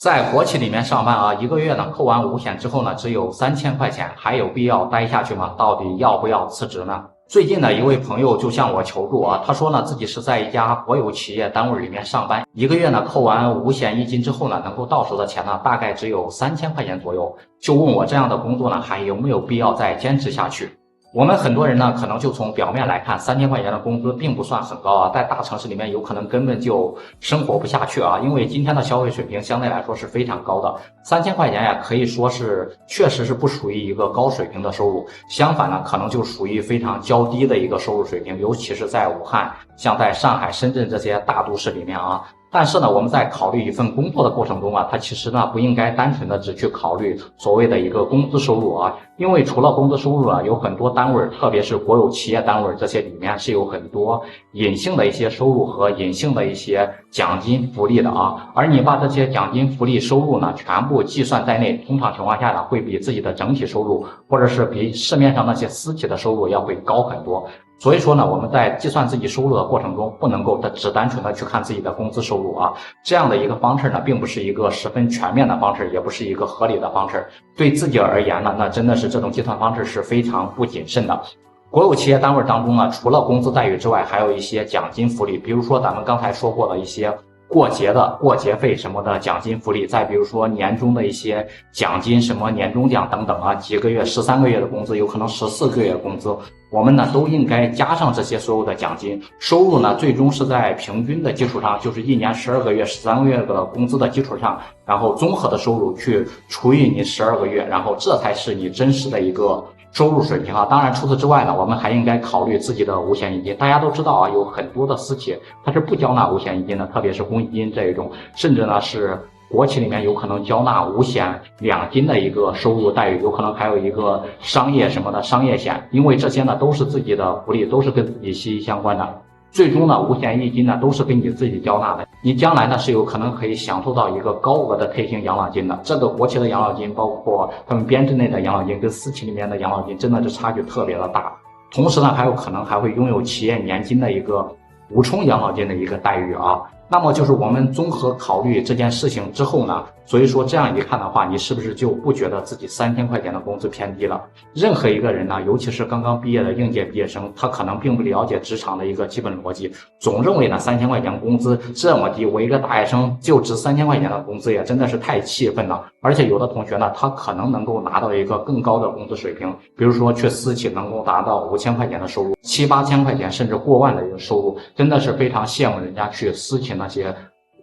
在国企里面上班啊，一个月呢扣完五险之后呢，只有3000块钱，还有必要待下去吗？到底要不要辞职呢？最近呢，一位朋友就向我求助啊，他说呢自己是在一家国有企业单位里面上班，一个月呢扣完五险一金之后呢，能够到手的钱呢大概只有3000块钱左右，就问我这样的工作呢还有没有必要再坚持下去？我们很多人呢，可能就从表面来看，3000块钱的工资并不算很高啊，在大城市里面有可能根本就生活不下去啊，因为今天的消费水平相对来说是非常高的，3000块钱呀，可以说是确实是不属于一个高水平的收入，相反呢，可能就属于非常较低的一个收入水平，尤其是在武汉，像在上海、深圳这些大都市里面啊。但是呢，我们在考虑一份工作的过程中啊，它其实呢不应该单纯的只去考虑所谓的一个工资收入啊，因为除了工资收入啊，有很多单位，特别是国有企业单位，这些里面是有很多隐性的一些收入和隐性的一些奖金福利的啊。而你把这些奖金福利收入呢全部计算在内，通常情况下呢会比自己的整体收入，或者是比市面上那些私企的收入要会高很多。所以说呢，我们在计算自己收入的过程中，不能够只单纯的去看自己的工资收入啊，这样的一个方式呢，并不是一个十分全面的方式，也不是一个合理的方式。对自己而言呢，那真的是这种计算方式是非常不谨慎的。国有企业单位当中呢，除了工资待遇之外，还有一些奖金福利，比如说咱们刚才说过的一些过节的过节费什么的奖金福利，再比如说年终的一些奖金，什么年终奖等等啊，几个月13个月的工资，有可能14个月的工资，我们呢都应该加上这些所有的奖金收入呢，最终是在平均的基础上，就是一年12个月、13个月的工资的基础上，然后综合的收入去除以你12个月，然后这才是你真实的一个收入水平啊。当然除此之外呢，我们还应该考虑自己的五险一金。大家都知道啊，有很多的私企它是不交纳五险一金的，特别是公积金这一种，甚至呢是国企里面有可能交纳五险2金的一个收入待遇，有可能还有一个商业什么的商业险，因为这些呢都是自己的福利，都是跟自己息息相关的。最终呢，五险一金呢都是给你自己交纳的，你将来呢是有可能可以享受到一个高额的退休养老金的。这个国企的养老金，包括他们编制内的养老金跟私企里面的养老金，真的是差距特别的大。同时呢，还有可能还会拥有企业年金的一个补充养老金的一个待遇啊。那么就是我们综合考虑这件事情之后呢，所以说这样一看的话，你是不是就不觉得自己3000块钱的工资偏低了？任何一个人呢，尤其是刚刚毕业的应届毕业生，他可能并不了解职场的一个基本逻辑，总认为呢3000块钱工资这么低，我一个大学生就值3000块钱的工资，也真的是太气愤了。而且有的同学呢，他可能能够拿到一个更高的工资水平，比如说去私企能够达到5000块钱的收入，7、8千块钱甚至过万的一个收入，真的是非常羡慕人家去私企那些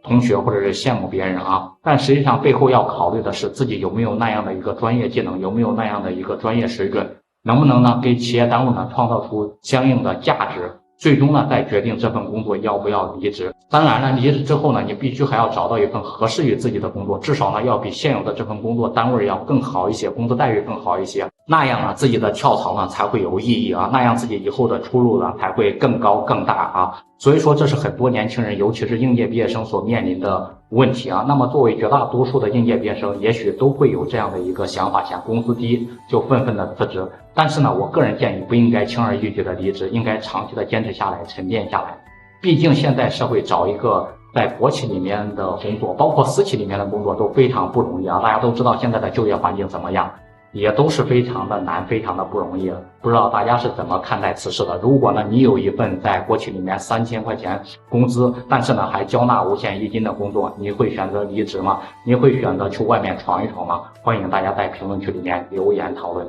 同学，或者是羡慕别人啊。但实际上背后要考虑的是自己有没有那样的一个专业技能，有没有那样的一个专业水准，能不能呢给企业单位呢创造出相应的价值，最终呢再决定这份工作要不要离职。当然了，离职之后呢，你必须还要找到一份合适于自己的工作，至少呢要比现有的这份工作单位要更好一些，工资待遇更好一些，那样呢自己的跳槽呢才会有意义啊，那样自己以后的出路呢才会更高更大啊。所以说这是很多年轻人，尤其是应届毕业生所面临的问题啊。那么作为绝大多数的应届毕业生，也许都会有这样的一个想法，想工资低就愤愤的辞职。但是呢，我个人建议不应该轻而易举的离职，应该长期的坚持下来，沉淀下来。毕竟现在社会找一个在国企里面的工作，包括私企里面的工作都非常不容易啊。大家都知道现在的就业环境怎么样，也都是非常的难，非常的不容易。不知道大家是怎么看待此事的？如果呢你有一份在国企里面3000块钱工资，但是呢还交纳五险一金的工作，你会选择离职吗？你会选择去外面闯一闯吗？欢迎大家在评论区里面留言讨论。